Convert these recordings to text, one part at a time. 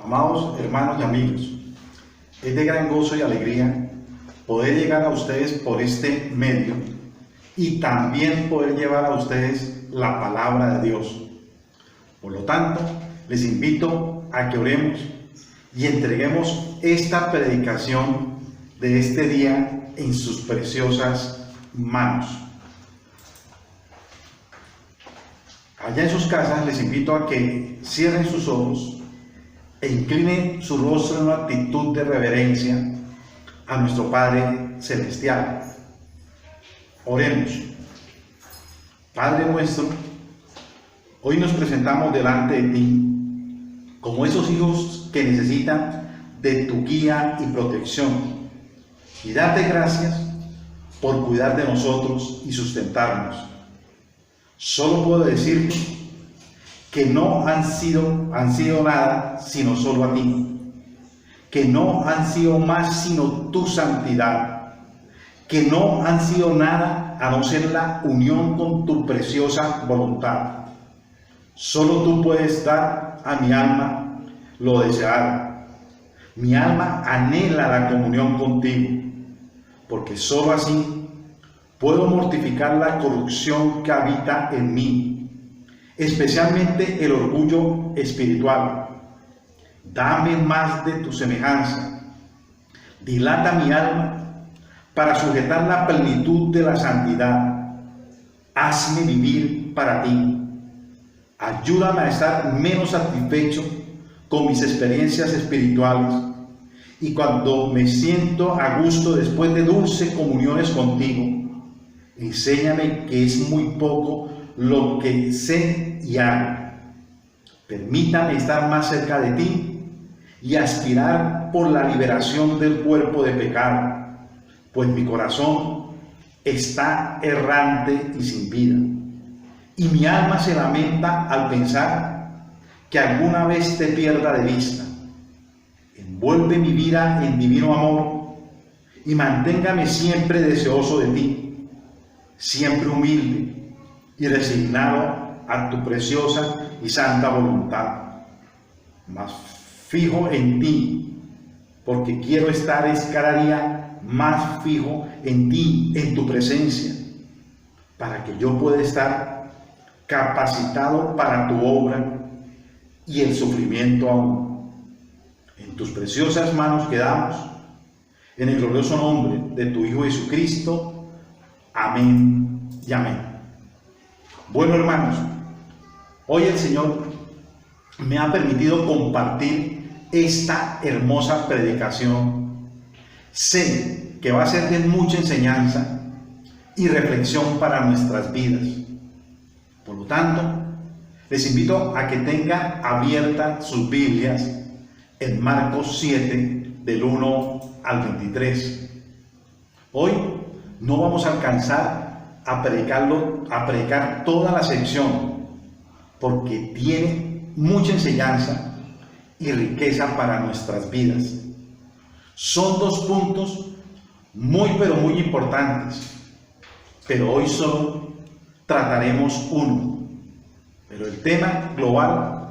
Amados hermanos y amigos, es de gran gozo y alegría poder llegar a ustedes por este medio y también poder llevar a ustedes la palabra de Dios. Por lo tanto, les invito a que oremos y entreguemos esta predicación de este día en sus preciosas manos. Allá en sus casas les invito a que cierren sus ojos e inclinen su rostro en una actitud de reverencia a nuestro Padre Celestial. Oremos. Padre nuestro, hoy nos presentamos delante de ti como esos hijos que necesitan de tu guía y protección, y darte gracias por cuidar de nosotros y sustentarnos. Solo puedo decirte que no han sido nada sino solo a ti, que no han sido más sino tu santidad, que no han sido nada a no ser la unión con tu preciosa voluntad. Solo tú puedes dar a mi alma lo deseado. Mi alma anhela la comunión contigo, porque solo así puedo mortificar la corrupción que habita en mí, especialmente el orgullo espiritual. Dame más de tu semejanza. Dilata mi alma para sujetar la plenitud de la santidad. Hazme vivir para ti. Ayúdame a estar menos satisfecho con mis experiencias espirituales, y cuando me siento a gusto después de dulces comuniones contigo, enséñame que es muy poco lo que sé y hago. Permítame estar más cerca de ti y aspirar por la liberación del cuerpo de pecado, pues mi corazón está errante y sin vida, y mi alma se lamenta al pensar que alguna vez te pierda de vista. Envuelve mi vida en divino amor y manténgame siempre deseoso de ti, siempre humilde y resignado a tu preciosa y santa voluntad, más fijo en ti, porque quiero estar cada día más fijo en ti, en tu presencia, para que yo pueda estar capacitado para tu obra y el sufrimiento aún. En tus preciosas manos quedamos, en el glorioso nombre de tu Hijo Jesucristo. Amén y amén. Bueno, hermanos, hoy el Señor me ha permitido compartir esta hermosa predicación. Sé que va a ser de mucha enseñanza y reflexión para nuestras vidas. Por lo tanto, les invito a que tengan abiertas sus Biblias en Marcos 7, del 1 al 23. Hoy no vamos a alcanzar a predicar toda la sección, porque tiene mucha enseñanza y riqueza para nuestras vidas. Son dos puntos muy importantes, pero hoy solo trataremos uno. Pero el tema global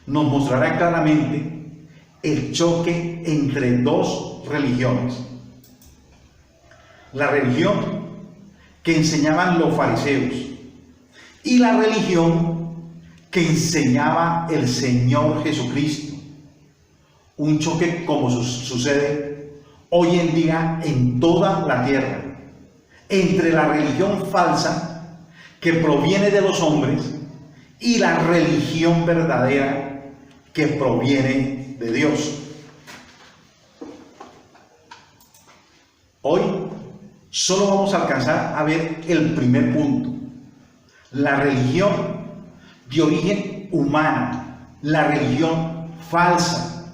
nos mostrará claramente el choque entre dos religiones. La religión que enseñaban los fariseos y la religión que enseñaba el Señor Jesucristo. Un choque como sucede hoy en día en toda la tierra, entre la religión falsa que proviene de los hombres y la religión verdadera que proviene de Dios. Hoy solo vamos a alcanzar a ver el primer punto: la religión de origen humano, la religión falsa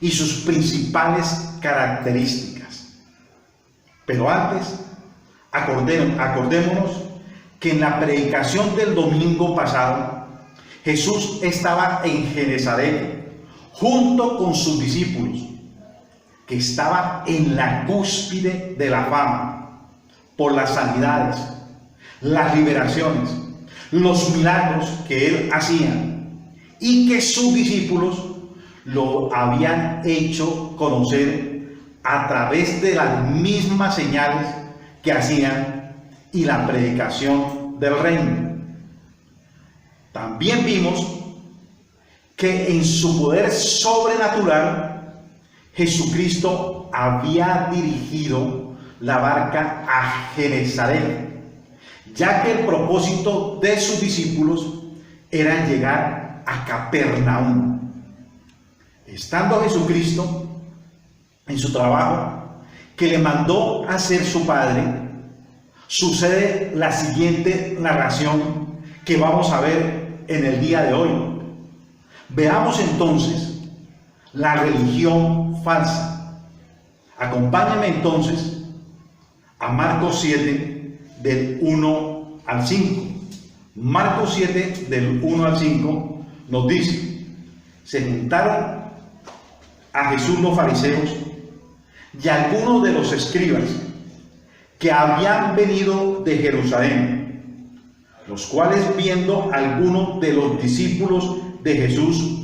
y sus principales características. Pero antes, acordémonos que en la predicación del domingo pasado, Jesús estaba en Genezaret junto con sus discípulos, que estaban en la cúspide de la fama por las sanidades, las liberaciones, los milagros que él hacía, y que sus discípulos lo habían hecho conocer a través de las mismas señales que hacían y la predicación del reino. También vimos que en su poder sobrenatural Jesucristo había dirigido la barca a Genesaret, ya que el propósito de sus discípulos era llegar a Capernaum. Estando Jesucristo en su trabajo que le mandó hacer su Padre, sucede la siguiente narración que vamos a ver en el día de hoy. Veamos entonces la religión falsa. Acompáñenme entonces a Marcos 7 del 1 al 5. Marcos 7 del 1 al 5 nos dice: se juntaron a Jesús los fariseos y algunos de los escribas que habían venido de Jerusalén, los cuales, viendo a algunos de los discípulos de Jesús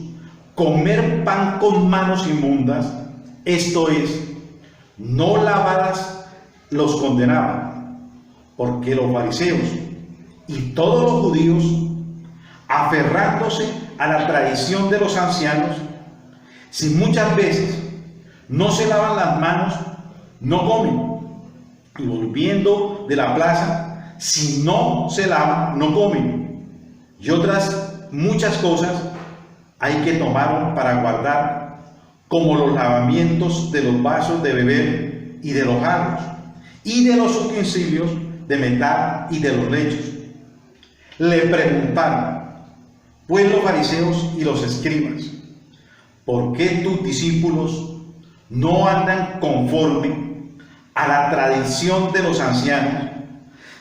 comer pan con manos inmundas, esto es, no lavadas, los condenaban, porque los fariseos y todos los judíos, aferrándose a la tradición de los ancianos, si muchas veces no se lavan las manos, no comen, y volviendo de la plaza, si no se lavan, no comen, y otras muchas cosas hay que tomar para guardar, como los lavamientos de los vasos de beber y de los jarros, y de los utensilios de metal y de los lechos. Le preguntaron pues los fariseos y los escribas: ¿por qué tus discípulos no andan conforme a la tradición de los ancianos,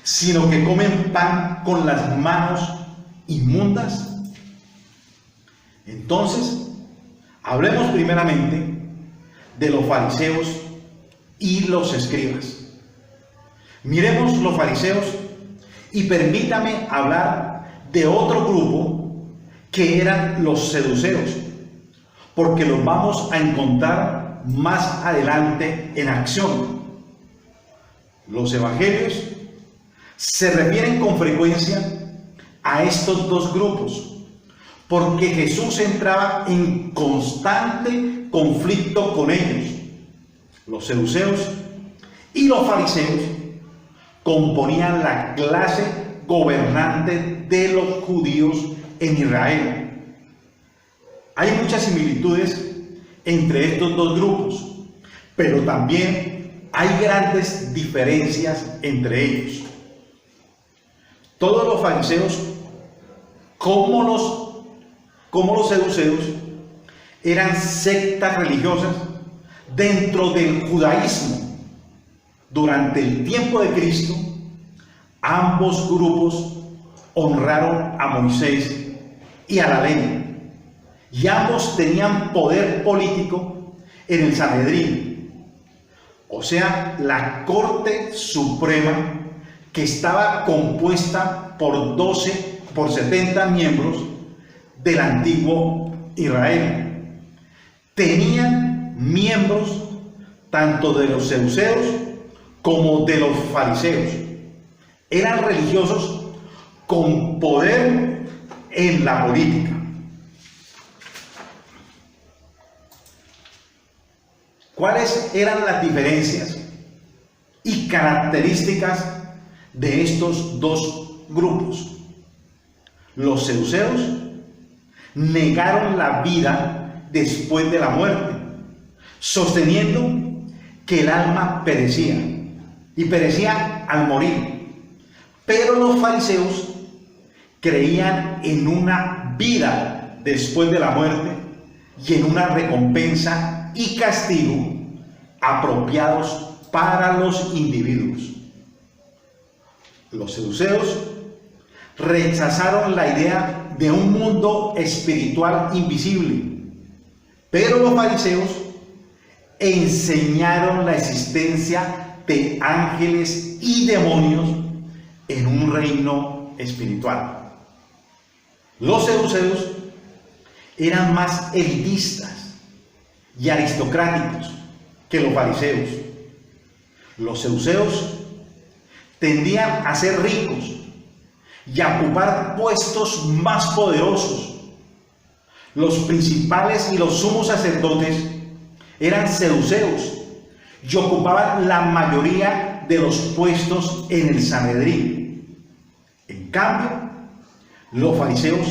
sino que comen pan con las manos inmundas? Entonces, hablemos primeramente de los fariseos y los escribas. Miremos los fariseos y permítame hablar de otro grupo que eran los saduceos, porque los vamos a encontrar más adelante en acción. Los evangelios se refieren con frecuencia a estos dos grupos, porque Jesús entraba en constante conflicto con ellos. Los saduceos y los fariseos componían la clase gobernante de los judíos en Israel. Hay muchas similitudes entre estos dos grupos, pero también hay grandes diferencias entre ellos. Todos los fariseos, como los saduceos, eran sectas religiosas dentro del judaísmo. Durante el tiempo de Cristo, ambos grupos honraron a Moisés y a la ley, y ambos tenían poder político en el Sanedrín, o sea, la Corte Suprema, que estaba compuesta por 70 miembros del antiguo Israel. Tenían miembros tanto de los saduceos como de los fariseos. Eran religiosos con poder en la política. ¿Cuáles eran las diferencias y características de estos dos grupos? Los saduceos negaron la vida después de la muerte, sosteniendo que el alma perecía, y perecía al morir. Pero los fariseos creían en una vida después de la muerte y en una recompensa y castigo apropiados para los individuos. Los saduceos rechazaron la idea de un mundo espiritual invisible, pero los fariseos enseñaron la existencia de ángeles y demonios en un reino espiritual. Los saduceos eran más elitistas y aristocráticos que los fariseos. Los saduceos tendían a ser ricos y a ocupar puestos más poderosos. Los principales y los sumos sacerdotes eran saduceos y ocupaban la mayoría de los puestos en el Sanedrín. En cambio, los fariseos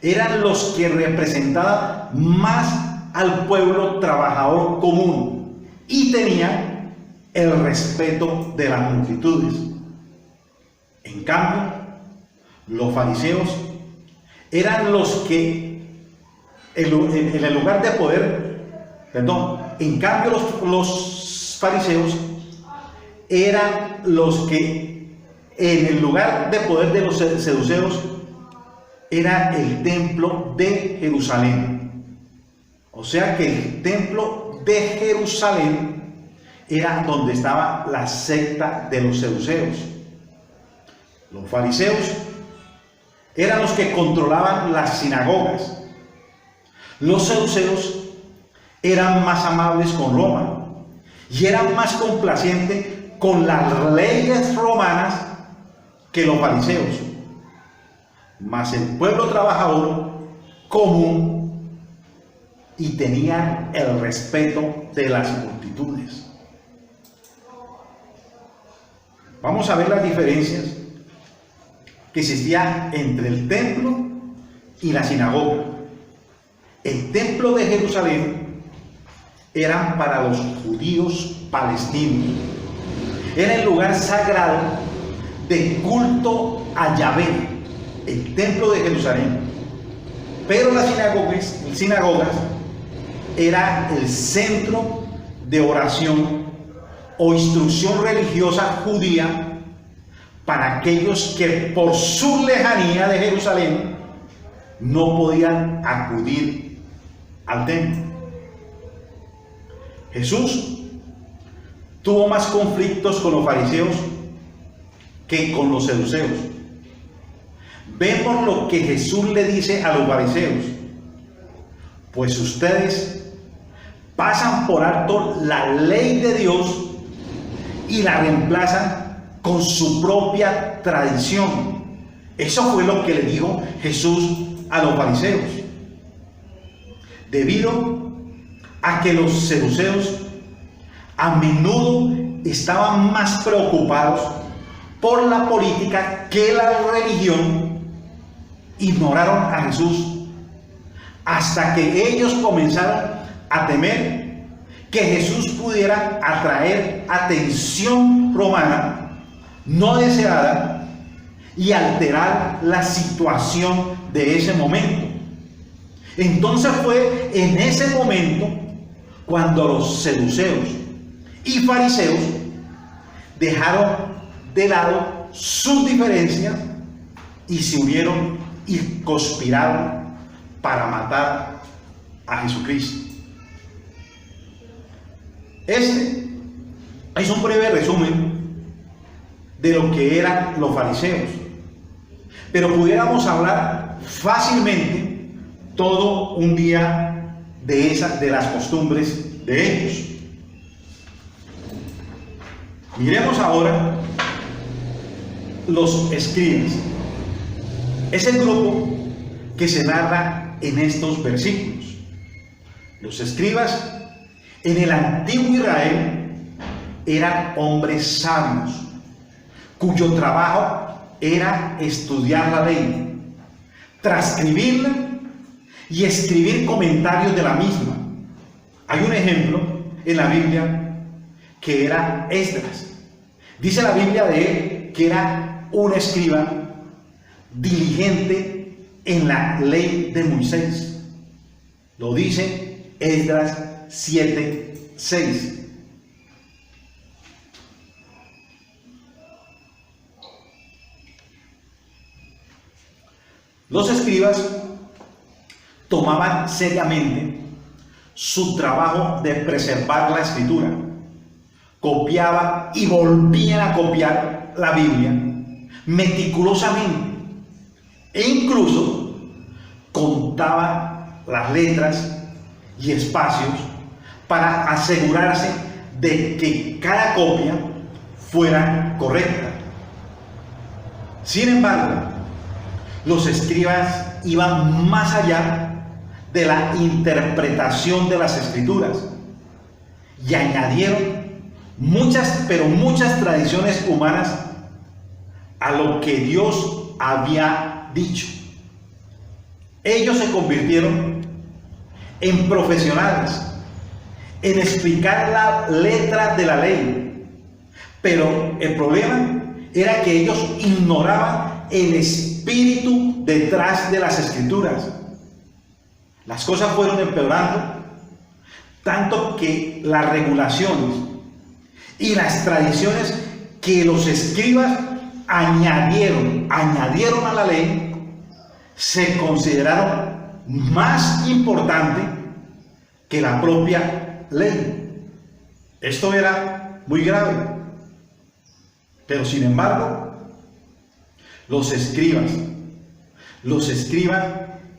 eran los que representaban más al pueblo trabajador común y tenían el respeto de las multitudes. En cambio, los fariseos eran los que en el lugar de poder, en cambio los fariseos eran los que en el lugar de poder de los saduceos era el templo de Jerusalén. O sea que el templo de Jerusalén era donde estaba la secta de los saduceos. Los fariseos eran los que controlaban las sinagogas. Los saduceos eran más amables con Roma y eran más complacientes con las leyes romanas que los fariseos. Mas el pueblo trabajador común y tenían el respeto de las multitudes. Vamos a ver las diferencias que existían entre el templo y la sinagoga. El templo de Jerusalén era para los judíos palestinos. Era el lugar sagrado de culto a Yahvé, el templo de Jerusalén. Pero las sinagogas era el centro de oración o instrucción religiosa judía para aquellos que por su lejanía de Jerusalén no podían acudir al templo. Jesús tuvo más conflictos con los fariseos que con los saduceos. Vemos lo que Jesús le dice a los fariseos: pues ustedes pasan por alto la ley de Dios y la reemplazan con su propia tradición. Eso fue lo que le dijo Jesús a los fariseos. Debido a que los saduceos a menudo estaban más preocupados por la política que la religión, ignoraron a Jesús hasta que ellos comenzaron a temer que Jesús pudiera atraer atención romana no deseada y alterar la situación de ese momento. Entonces fue en ese momento cuando los saduceos y fariseos dejaron de lado sus diferencias y se unieron y conspiraron para matar a Jesucristo. Este es un breve resumen de lo que eran los fariseos, pero pudiéramos hablar fácilmente todo un día de las costumbres de ellos. Miremos ahora los escribas. Es el grupo que se narra en estos versículos. Los escribas en el antiguo Israel eran hombres sabios, cuyo trabajo era estudiar la ley, transcribirla y escribir comentarios de la misma. Hay un ejemplo en la Biblia que era Esdras. Dice la Biblia de él que era un escriba diligente en la ley de Moisés. Lo dice Esdras 7:6. Los escribas tomaban seriamente su trabajo de preservar la escritura. Copiaban y volvían a copiar la Biblia meticulosamente e incluso contaban las letras y espacios para asegurarse de que cada copia fuera correcta. Sin embargo, los escribas iban más allá de la interpretación de las escrituras y añadieron muchas tradiciones humanas a lo que Dios había dicho. Ellos se convirtieron en profesionales en explicar la letra de la ley, pero el problema era que ellos ignoraban el espíritu detrás de las escrituras. Las cosas fueron empeorando, tanto que las regulaciones y las tradiciones que los escribas añadieron a la ley se consideraron más importantes que la propia ley. Esto era muy grave. Pero sin embargo, los escribas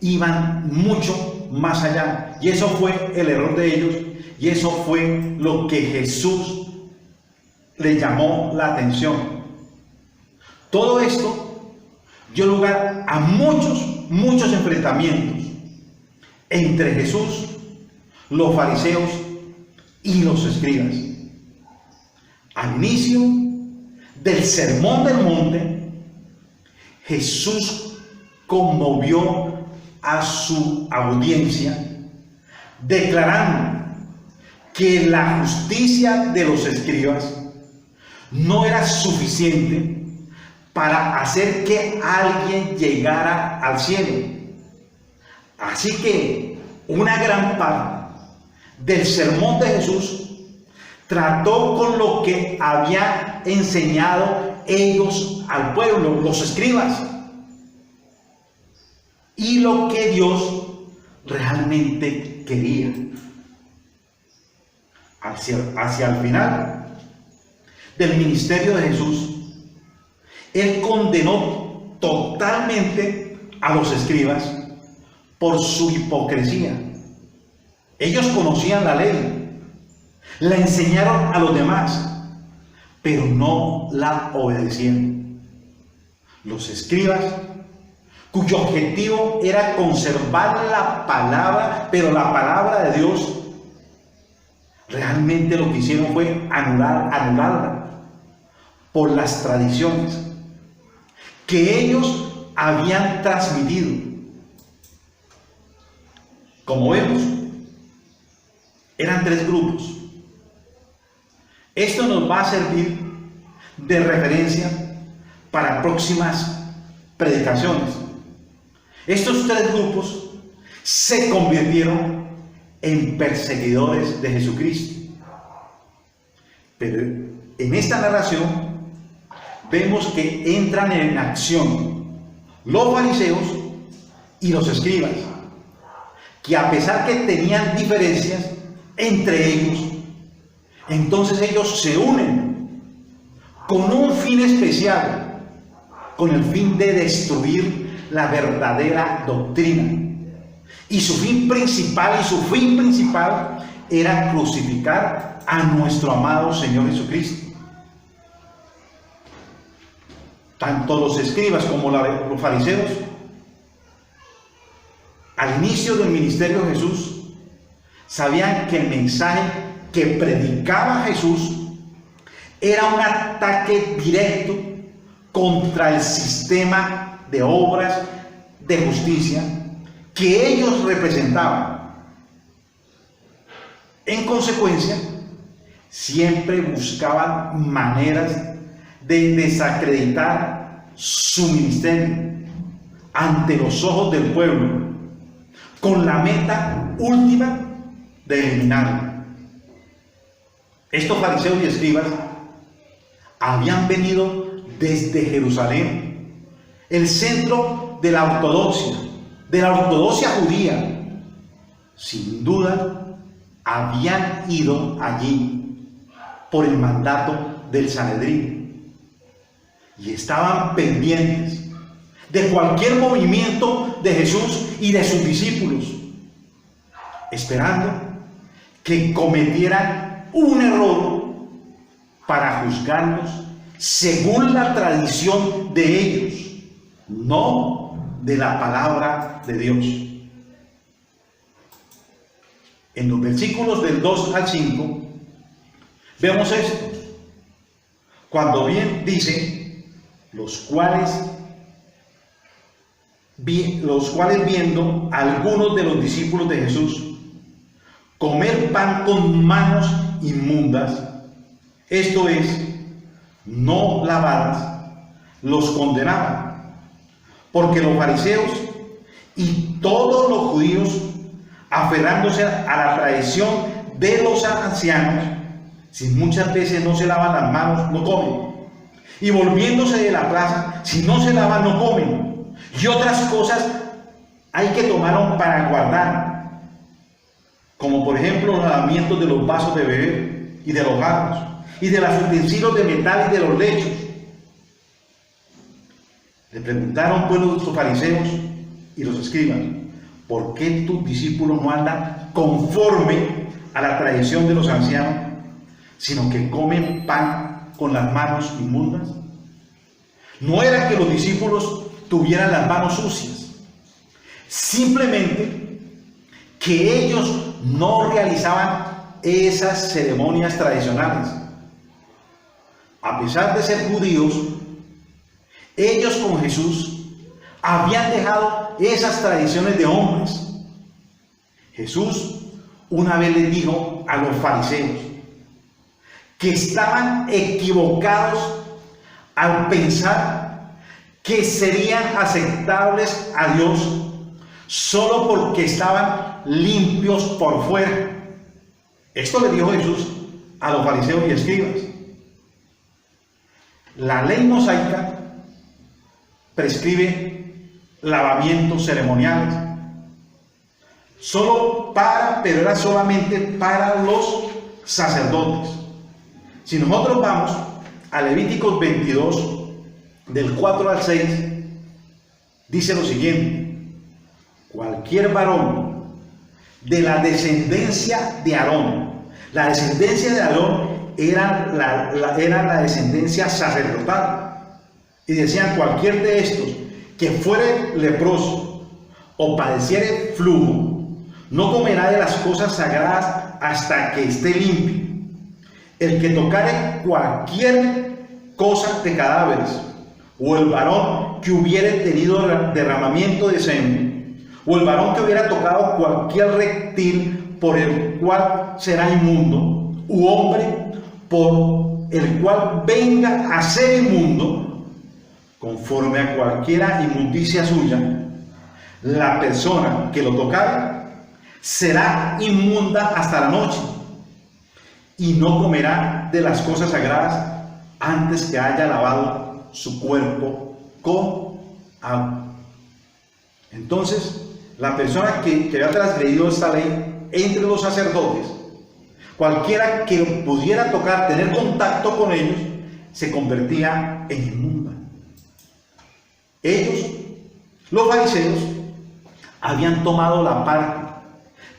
iban mucho más allá. Y eso fue el error de ellos. Y eso fue lo que Jesús le llamó la atención. Todo esto dio lugar a muchos enfrentamientos entre Jesús, los fariseos y los escribas. Al inicio del Sermón del Monte, Jesús conmovió a su audiencia declarando que la justicia de los escribas no era suficiente para hacer que alguien llegara al cielo. Así que una gran parte del sermón de Jesús trató con lo que habían enseñado ellos al pueblo, los escribas, y lo que Dios realmente quería. Hacia el final del ministerio de Jesús, Él condenó totalmente a los escribas por su hipocresía. Ellos conocían la ley, la enseñaron a los demás, pero no la obedecieron. Los escribas, cuyo objetivo era conservar la palabra, pero la palabra de Dios, realmente lo que hicieron fue anularla por las tradiciones que ellos habían transmitido. Como vemos, eran 3 grupos. Esto nos va a servir de referencia para próximas predicaciones. Estos 3 grupos se convirtieron en perseguidores de Jesucristo. Pero en esta narración vemos que entran en acción los fariseos y los escribas, que a pesar que tenían diferencias entre ellos, entonces ellos se unen con un fin especial, con el fin de destruir la verdadera doctrina. Y su fin principal era crucificar a nuestro amado Señor Jesucristo. Tanto los escribas como los fariseos, al inicio del ministerio de Jesús, sabían que el mensaje que predicaba Jesús era un ataque directo contra el sistema de obras de justicia que ellos representaban. En consecuencia, siempre buscaban maneras de desacreditar su ministerio ante los ojos del pueblo, con la meta última de eliminarlo. Estos fariseos y escribas habían venido desde Jerusalén, el centro de la ortodoxia judía. Sin duda, habían ido allí por el mandato del Sanedrín y estaban pendientes de cualquier movimiento de Jesús y de sus discípulos. esperando que cometieran un error para juzgarlos según la tradición de ellos, no de la palabra de Dios. En los versículos del 2 al 5 vemos esto, cuando bien dice, los cuales viendo a algunos de los discípulos de Jesús comer pan con manos inmundas, esto es, no lavadas, los condenaban, porque los fariseos y todos los judíos, aferrándose a la tradición de los ancianos, si muchas veces no se lavan las manos, no comen, y volviéndose de la plaza, si no se lavan, no comen, y otras cosas hay que tomaron para guardar, como por ejemplo los lavamientos de los vasos de beber y de los jarros, y de los utensilios de metal y de los lechos. Le preguntaron pues los fariseos y los escribas, ¿por qué tus discípulos no andan conforme a la tradición de los ancianos, sino que comen pan con las manos inmundas? No era que los discípulos tuvieran las manos sucias, simplemente que ellos no realizaban esas ceremonias tradicionales. A pesar de ser judíos, ellos con Jesús habían dejado esas tradiciones de hombres. Jesús una vez les dijo a los fariseos que estaban equivocados al pensar que serían aceptables a Dios solo porque estaban limpios por fuera. Esto le dijo Jesús a los fariseos y escribas. La ley mosaica prescribe lavamientos ceremoniales, pero era solamente para los sacerdotes. Si nosotros vamos a Levíticos 22, del 4 al 6, dice lo siguiente: cualquier varón de la descendencia de Aarón, la descendencia de Aarón era la descendencia sacerdotal, y decían, cualquier de estos que fuere leproso o padeciere flujo, no comerá de las cosas sagradas hasta que esté limpio. El que tocare cualquier cosa de cadáveres, o el varón que hubiere tenido derramamiento de semen, o el varón que hubiera tocado cualquier reptil por el cual será inmundo, u hombre por el cual venga a ser inmundo, conforme a cualquiera inmundicia suya, la persona que lo tocare será inmunda hasta la noche, y no comerá de las cosas sagradas antes que haya lavado su cuerpo con agua. Entonces, la persona que había transgredido esta ley entre los sacerdotes, cualquiera que pudiera tocar, tener contacto con ellos, se convertía en inmunda. Ellos, los fariseos, habían tomado la parte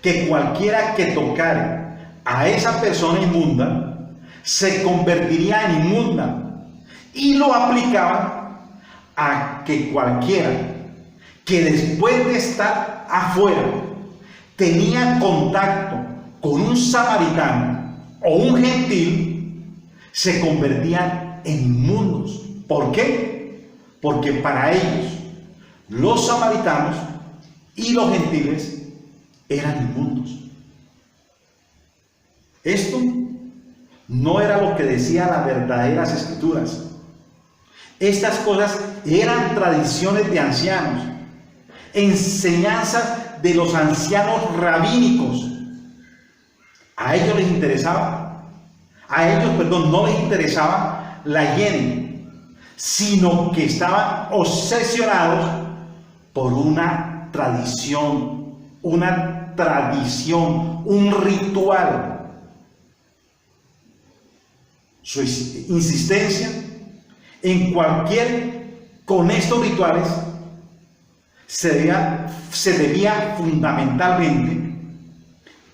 que cualquiera que tocare a esa persona inmunda se convertiría en inmunda, y lo aplicaban a que cualquiera que después de estar afuera tenía contacto con un samaritano o un gentil, se convertían en inmundos. ¿Por qué? Porque para ellos los samaritanos y los gentiles eran inmundos. Esto no era lo que decían las verdaderas escrituras. Estas cosas eran tradiciones de ancianos, enseñanzas de los ancianos rabínicos. A ellos les interesaba, no les interesaba la higiene, sino que estaban obsesionados por una tradición, un ritual. Su insistencia con estos rituales se debía fundamentalmente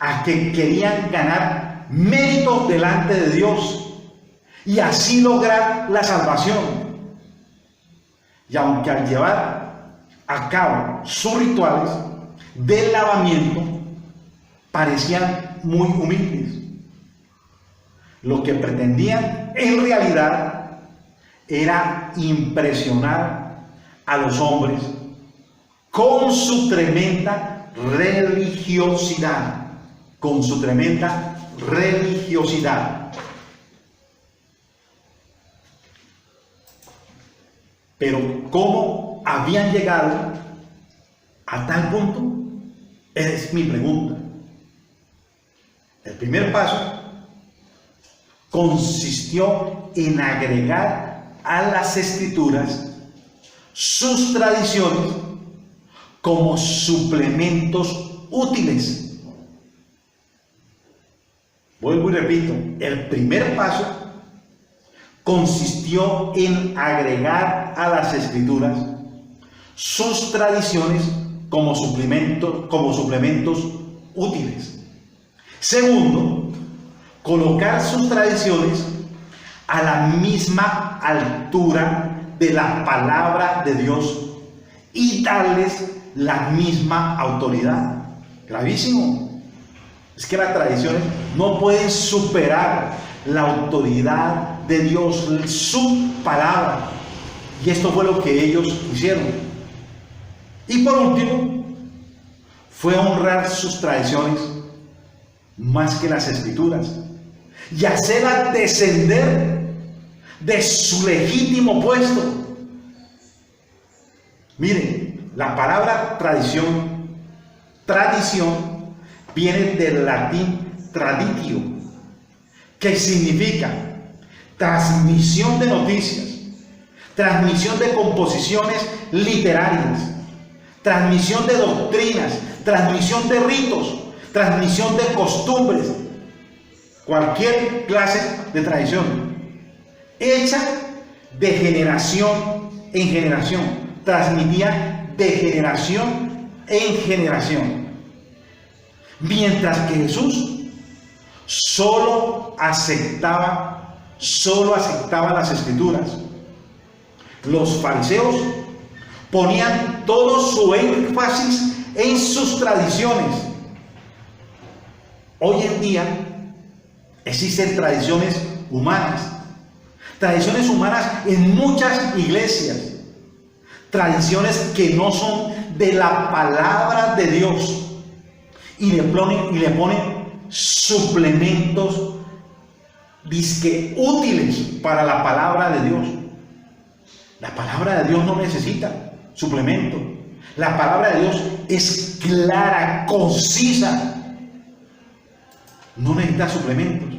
a que querían ganar méritos delante de Dios y así lograr la salvación. Y aunque al llevar a cabo sus rituales de lavamiento parecían muy humildes, lo que pretendían en realidad era impresionar a los hombres con su tremenda religiosidad, con su tremenda religiosidad. Pero ¿cómo habían llegado a tal punto? Es mi pregunta. El primer paso consistió en agregar a las escrituras sus tradiciones como suplementos útiles. Vuelvo y repito, el primer paso consistió en agregar a las escrituras sus tradiciones como suplementos útiles. Segundo, colocar sus tradiciones a la misma altura de la palabra de Dios y darles la misma autoridad. Gravísimo. Es que las tradiciones no pueden superar la autoridad de Dios, su palabra. Y esto fue lo que ellos hicieron. Y por último, fue honrar sus tradiciones más que las escrituras y hacerlas descender de su legítimo puesto. Miren, la palabra tradición viene del latín traditio, que significa transmisión de noticias, transmisión de composiciones literarias, transmisión de doctrinas, transmisión de ritos, transmisión de costumbres, cualquier clase de tradición, hecha de generación en generación, transmitida de generación en generación. Mientras que Jesús solo aceptaba las escrituras. Los fariseos ponían todo su énfasis en sus tradiciones. Hoy en día existen tradiciones humanas en muchas iglesias, tradiciones que no son de la palabra de Dios, y le ponen suplementos disque útiles para la palabra de Dios. La palabra de Dios no necesita suplemento. La palabra de Dios es clara, concisa, no necesita suplementos.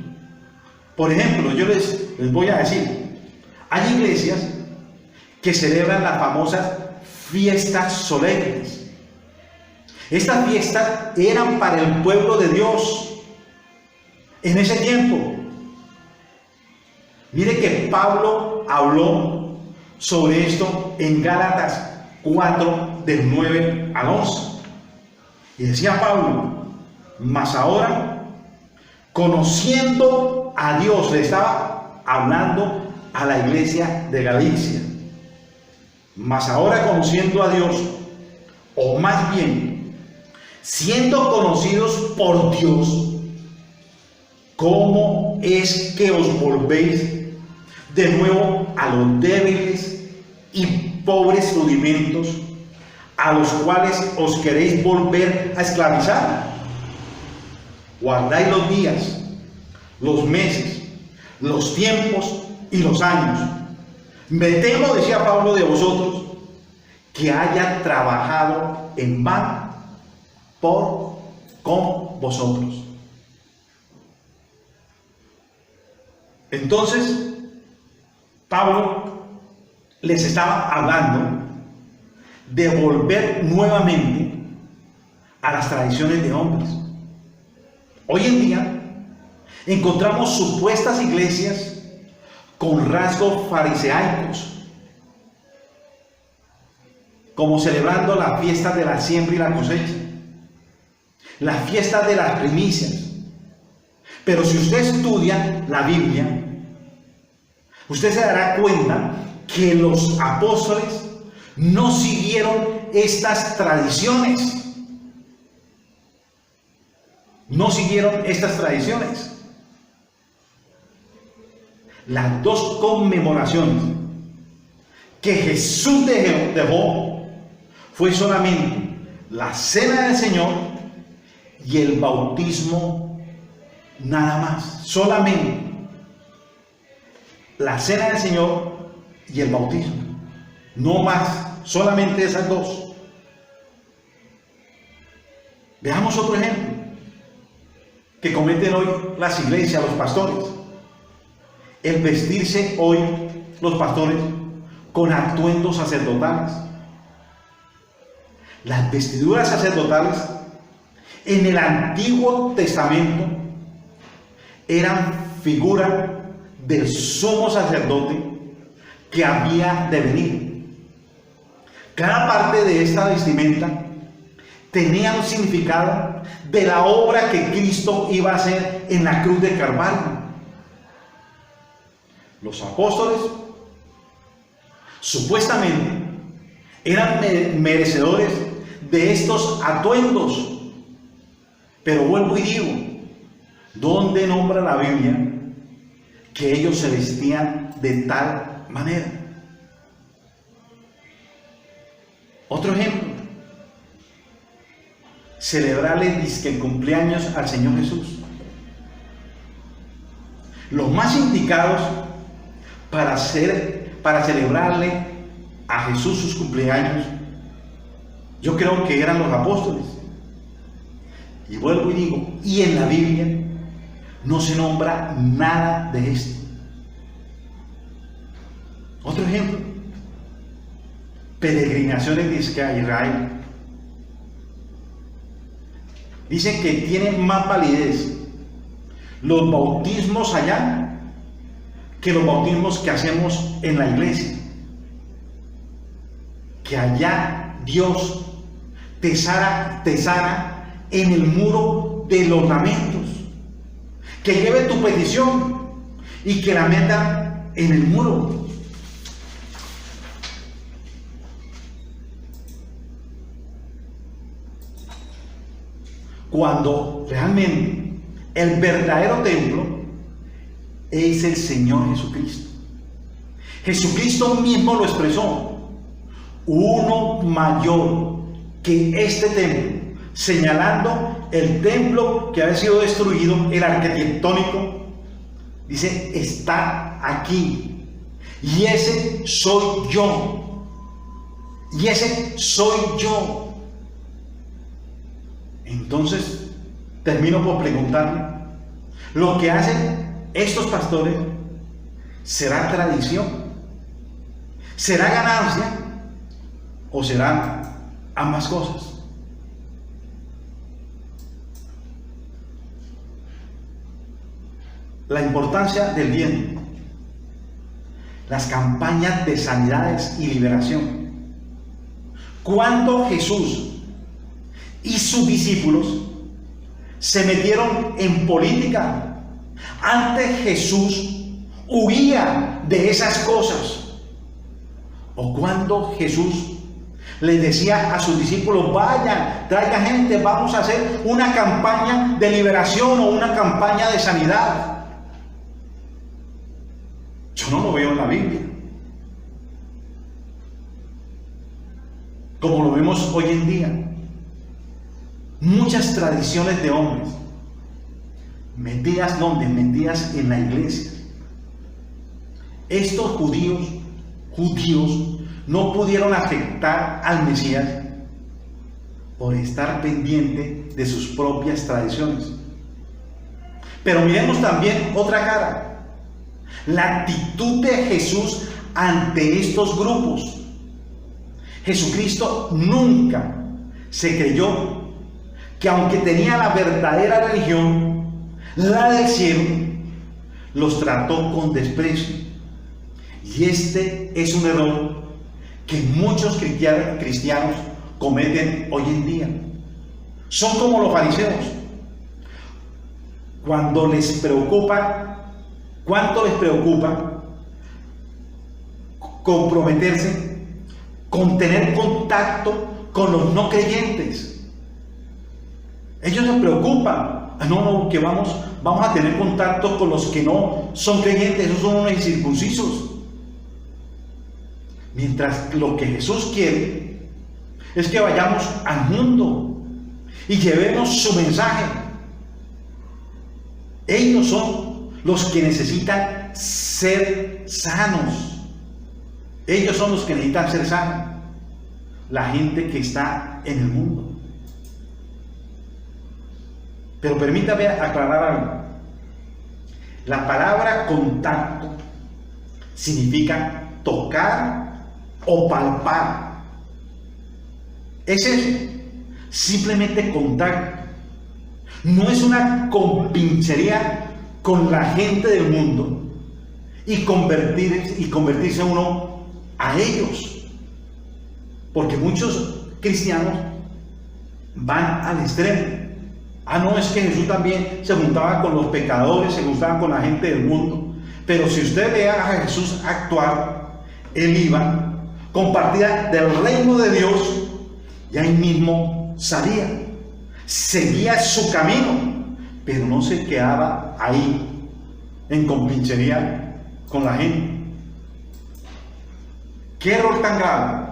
Por ejemplo, yo les voy a decir, hay iglesias que celebran las famosas fiestas solemnes. Estas fiestas eran para el pueblo de Dios en ese tiempo. Mire que Pablo habló sobre esto en Gálatas 4, del 9 al 11. Y decía Pablo: mas ahora, conociendo a Dios, le estaba hablando a la iglesia de Galacia. Mas ahora, conociendo a Dios, o más bien, siendo conocidos por Dios, ¿cómo es que os volvéis de nuevo a los débiles y pobres rudimentos a los cuales os queréis volver a esclavizar? Guardáis los días, los meses, los tiempos y los años. Me temo, decía Pablo, de vosotros, que haya trabajado en vano con vosotros. Entonces, Pablo les estaba hablando de volver nuevamente a las tradiciones de hombres. Hoy en día encontramos supuestas iglesias con rasgos fariseicos, como celebrando la fiesta de la siembra y la cosecha, la fiesta de las primicias. Pero si usted estudia la Biblia, usted se dará cuenta que los apóstoles no siguieron estas tradiciones. No siguieron estas tradiciones. Las dos conmemoraciones que Jesús dejó fue solamente la cena del Señor y el bautismo, nada más. Solamente la cena del Señor y el bautismo, no más, solamente esas dos. Veamos otro ejemplo que cometen hoy las iglesias, los pastores. El vestirse hoy los pastores con atuendos sacerdotales. Las vestiduras sacerdotales en el Antiguo Testamento eran figura del sumo sacerdote que había de venir. Cada parte de esta vestimenta tenía un significado de la obra que Cristo iba a hacer en la cruz de Calvario. Los apóstoles supuestamente eran merecedores de estos atuendos, pero vuelvo y digo, ¿dónde nombra la Biblia que ellos se vestían de tal manera? Otro ejemplo, celebrarle el cumpleaños al Señor Jesús. Los más indicados para celebrarle a Jesús sus cumpleaños, yo creo que eran los apóstoles. Y vuelvo y digo, y en la Biblia no se nombra nada de esto. Otro ejemplo, peregrinaciones de Israel. Dicen que tienen más validez los bautismos allá que los bautismos que hacemos en la iglesia. Que allá Dios te sana en el muro de los lamentos. Que lleve tu petición y que la meta en el muro. Cuando realmente el verdadero templo es el Señor Jesucristo. Jesucristo mismo lo expresó: uno mayor que este templo, señalando el templo que había sido destruido, el arquitectónico. Dice, está aquí, y ese soy yo, y ese soy yo. Entonces termino por preguntarme, ¿lo que hacen estos pastores será tradición? ¿Será ganancia? ¿O serán ambas cosas? La importancia del diezmo, las campañas de sanidades y liberación. Cuando Jesús y sus discípulos se metieron en política, antes Jesús huía de esas cosas. O cuando Jesús les decía a sus discípulos, vayan, traigan gente, vamos a hacer una campaña de liberación o una campaña de sanidad. Yo no lo veo en la Biblia. Como lo vemos hoy en día. Muchas tradiciones de hombres, metidas ¿dónde? Metidas en la iglesia. Estos judíos no pudieron afectar al Mesías por estar pendiente de sus propias tradiciones. Pero miremos también otra cara, la actitud de Jesús ante estos grupos. Jesucristo nunca se creyó que aunque tenía la verdadera religión, la del cielo, los trató con desprecio. Y este es un error que muchos cristianos cometen hoy en día. Son como los fariseos. Cuando les preocupa, ¿cuánto les preocupa comprometerse con tener contacto con los no creyentes? Ellos se preocupan. No, que vamos a tener contacto con los que no son creyentes, esos son unos incircuncisos. Mientras lo que Jesús quiere es que vayamos al mundo y llevemos su mensaje. Ellos son los que necesitan ser sanos. Ellos son los que necesitan ser sanos. La gente que está en el mundo. Pero permítame aclarar algo. La palabra contacto significa tocar o palpar. Es eso. Simplemente contacto. No es una compinchería con la gente del mundo y convertirse uno a ellos. Porque muchos cristianos van al extremo. No, es que Jesús también se juntaba con los pecadores, se juntaba con la gente del mundo. Pero si usted ve a Jesús actuar, él iba, compartía del reino de Dios y ahí mismo salía. Seguía su camino, pero no se quedaba ahí en compinchería con la gente. ¿Qué error tan grave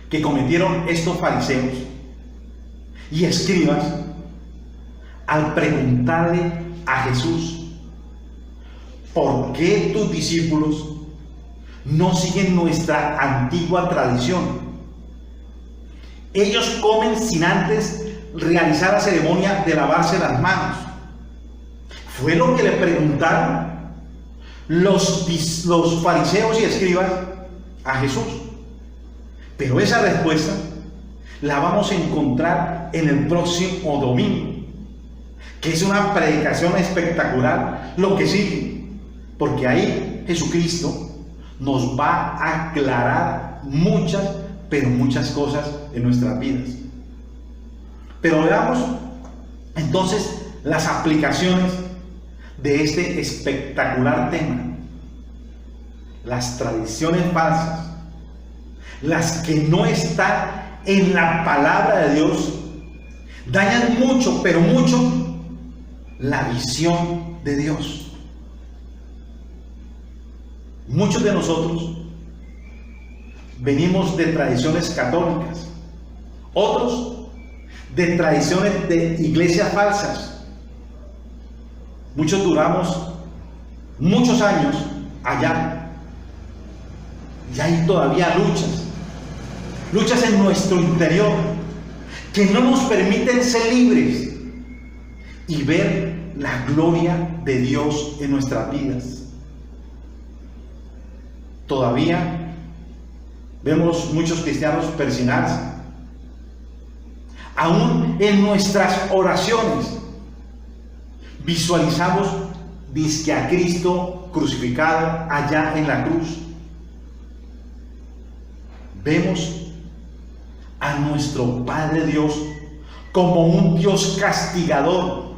que cometieron estos fariseos y escribas al preguntarle a Jesús: ¿por qué tus discípulos no siguen nuestra antigua tradición? Ellos comen sin antes realizar la ceremonia de lavarse las manos. Fue lo que le preguntaron los fariseos y escribas a Jesús. Pero esa respuesta la vamos a encontrar en el próximo domingo, que es una predicación espectacular lo que sigue, porque ahí Jesucristo nos va a aclarar muchas, pero muchas cosas en nuestras vidas. Pero veamos entonces las aplicaciones de este espectacular tema. Las tradiciones falsas, las que no están en la palabra de Dios, dañan mucho, pero mucho, la visión de Dios. Muchos de nosotros venimos de tradiciones católicas, otros de tradiciones de iglesias falsas. Muchos duramos muchos años allá y hay todavía luchas en nuestro interior que no nos permiten ser libres y ver la gloria de Dios en nuestras vidas. Todavía vemos muchos cristianos persignarse. Aún en nuestras oraciones visualizamos dizque a Cristo crucificado allá en la cruz. Vemos a nuestro Padre Dios como un Dios castigador,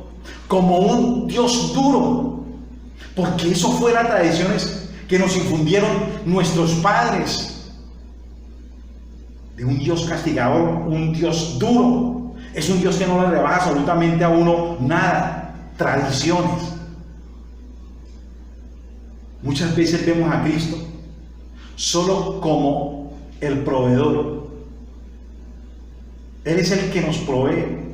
como un Dios duro, porque eso fue las tradiciones que nos infundieron nuestros padres. De un Dios castigador, un Dios duro. Es un Dios que no le rebaja absolutamente a uno nada. Tradiciones. Muchas veces vemos a Cristo solo como el proveedor. Él es el que nos provee.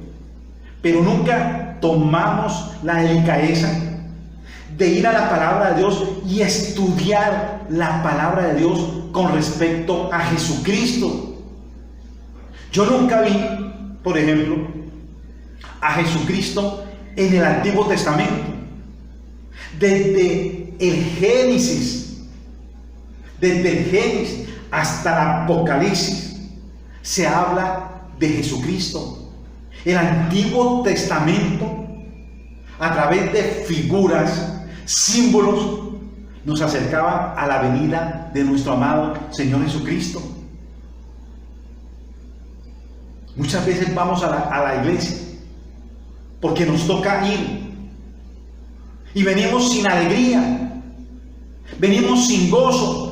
Pero nunca tomamos la delicadeza de ir a la palabra de Dios y estudiar la palabra de Dios con respecto a Jesucristo. Yo nunca vi, por ejemplo, a Jesucristo en el Antiguo Testamento. Desde el Génesis hasta el Apocalipsis se habla de Jesucristo. El Antiguo Testamento, a través de figuras, símbolos, nos acercaba a la venida de nuestro amado Señor Jesucristo. Muchas veces vamos a la iglesia porque nos toca ir y venimos sin alegría, venimos sin gozo.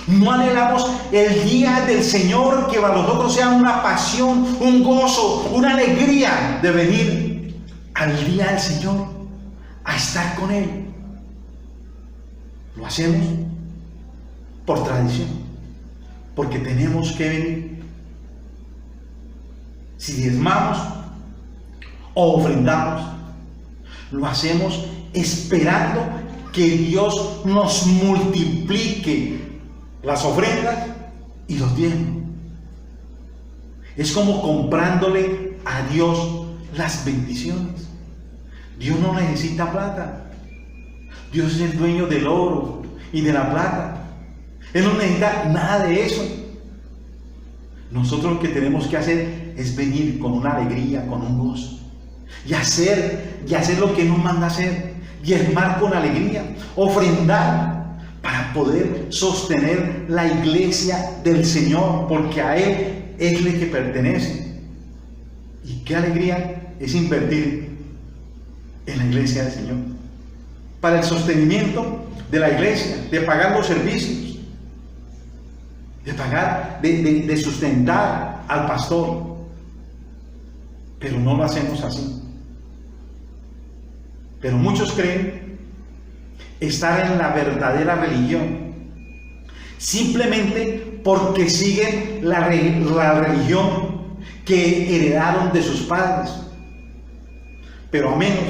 No anhelamos el día del Señor, que para nosotros sea una pasión, un gozo, una alegría de venir al día del Señor, a estar con Él. Lo hacemos por tradición, porque tenemos que venir. Si diezmamos o ofrendamos, lo hacemos esperando que Dios nos multiplique las ofrendas y los diezmos. Es como comprándole a Dios las bendiciones. Dios no necesita plata. Dios es el dueño del oro y de la plata. Él no necesita nada de eso. Nosotros lo que tenemos que hacer es venir con una alegría, con un gozo, y hacer lo que nos manda hacer, diezmar con alegría, ofrendar, para poder sostener la iglesia del Señor, porque a Él es el que pertenece. Y qué alegría es invertir en la iglesia del Señor, para el sostenimiento de la iglesia, de pagar los servicios, de pagar, de sustentar al pastor. Pero no lo hacemos así. Pero muchos creen estar en la verdadera religión simplemente porque siguen la religión que heredaron de sus padres. Pero a menos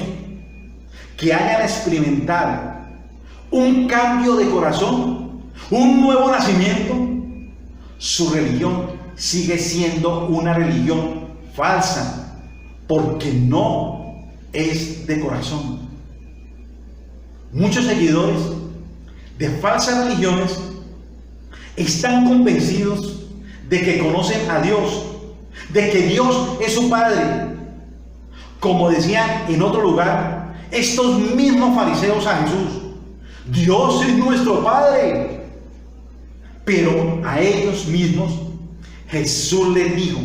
que hayan experimentado un cambio de corazón, un nuevo nacimiento, su religión sigue siendo una religión falsa, porque no es de corazón. Muchos seguidores de falsas religiones están convencidos de que conocen a Dios, de que Dios es su Padre. Como decían en otro lugar estos mismos fariseos a Jesús: Dios es nuestro Padre. Pero a ellos mismos Jesús les dijo: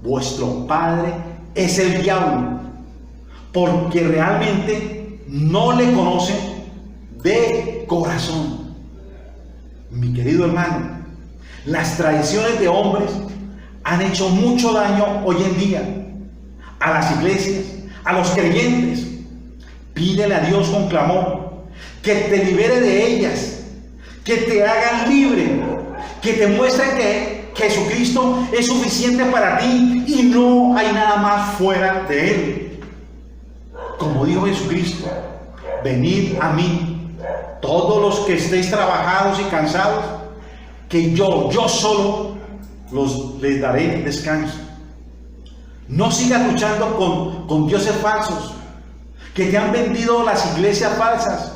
vuestro padre es el diablo, porque realmente no le conocen de corazón. Mi querido hermano, las tradiciones de hombres han hecho mucho daño hoy en día a las iglesias, a los creyentes. Pídele a Dios con clamor que te libere de ellas, que te hagan libre, que te muestre que Jesucristo es suficiente para ti y no hay nada más fuera de Él. Como dijo Jesucristo: venid a mí, todos los que estéis trabajados y cansados, que yo solo les daré descanso. No sigas luchando con dioses falsos que te han vendido las iglesias falsas.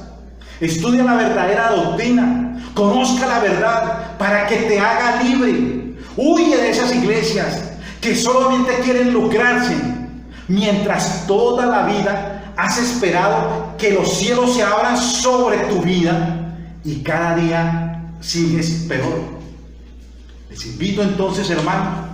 Estudia la verdadera doctrina, conozca la verdad para que te haga libre. Huye de esas iglesias que solamente quieren lucrarse, mientras toda la vida has esperado que los cielos se abran sobre tu vida y cada día sigues peor. Les invito entonces, hermanos,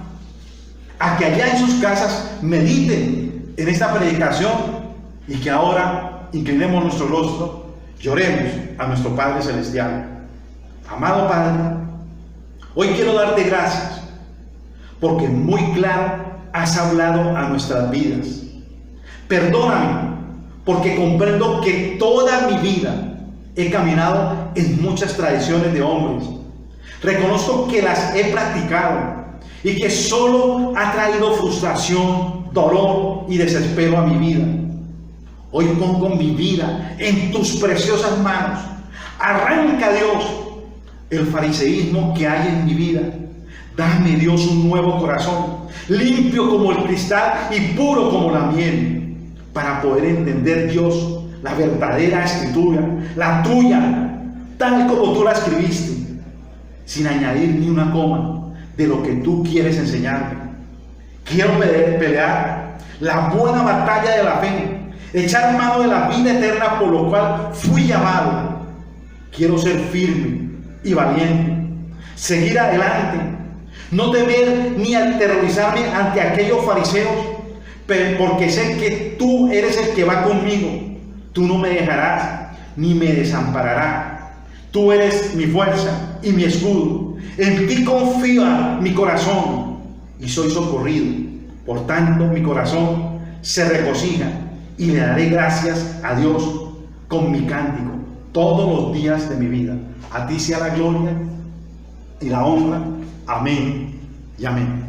a que allá en sus casas mediten en esta predicación y que ahora inclinemos nuestro rostro, lloremos a nuestro Padre Celestial. Amado Padre, hoy quiero darte gracias porque muy claro has hablado a nuestras vidas. Perdóname porque comprendo que toda mi vida he caminado en muchas tradiciones de hombres. Reconozco que las he practicado y que solo ha traído frustración, dolor y desespero a mi vida. Hoy pongo mi vida en tus preciosas manos. Arranca, Dios, el fariseísmo que hay en mi vida. Dame, Dios, un nuevo corazón, limpio como el cristal y puro como la miel, para poder entender, Dios, la verdadera escritura, la tuya, tal como tú la escribiste, sin añadir ni una coma de lo que tú quieres enseñarme. Quiero pelear la buena batalla de la fe, echar mano de la vida eterna por lo cual fui llamado. Quiero ser firme y valiente, seguir adelante, No temer ni aterrorizarme ante aquellos fariseos, porque sé que tú eres el que va conmigo. Tú no me dejarás ni me desampararás. Tú eres mi fuerza y mi escudo. En ti confía mi corazón y soy socorrido. Por tanto, mi corazón se regocija y le daré gracias a Dios con mi cántico todos los días de mi vida. A ti sea la gloria y la honra. Amén y amén.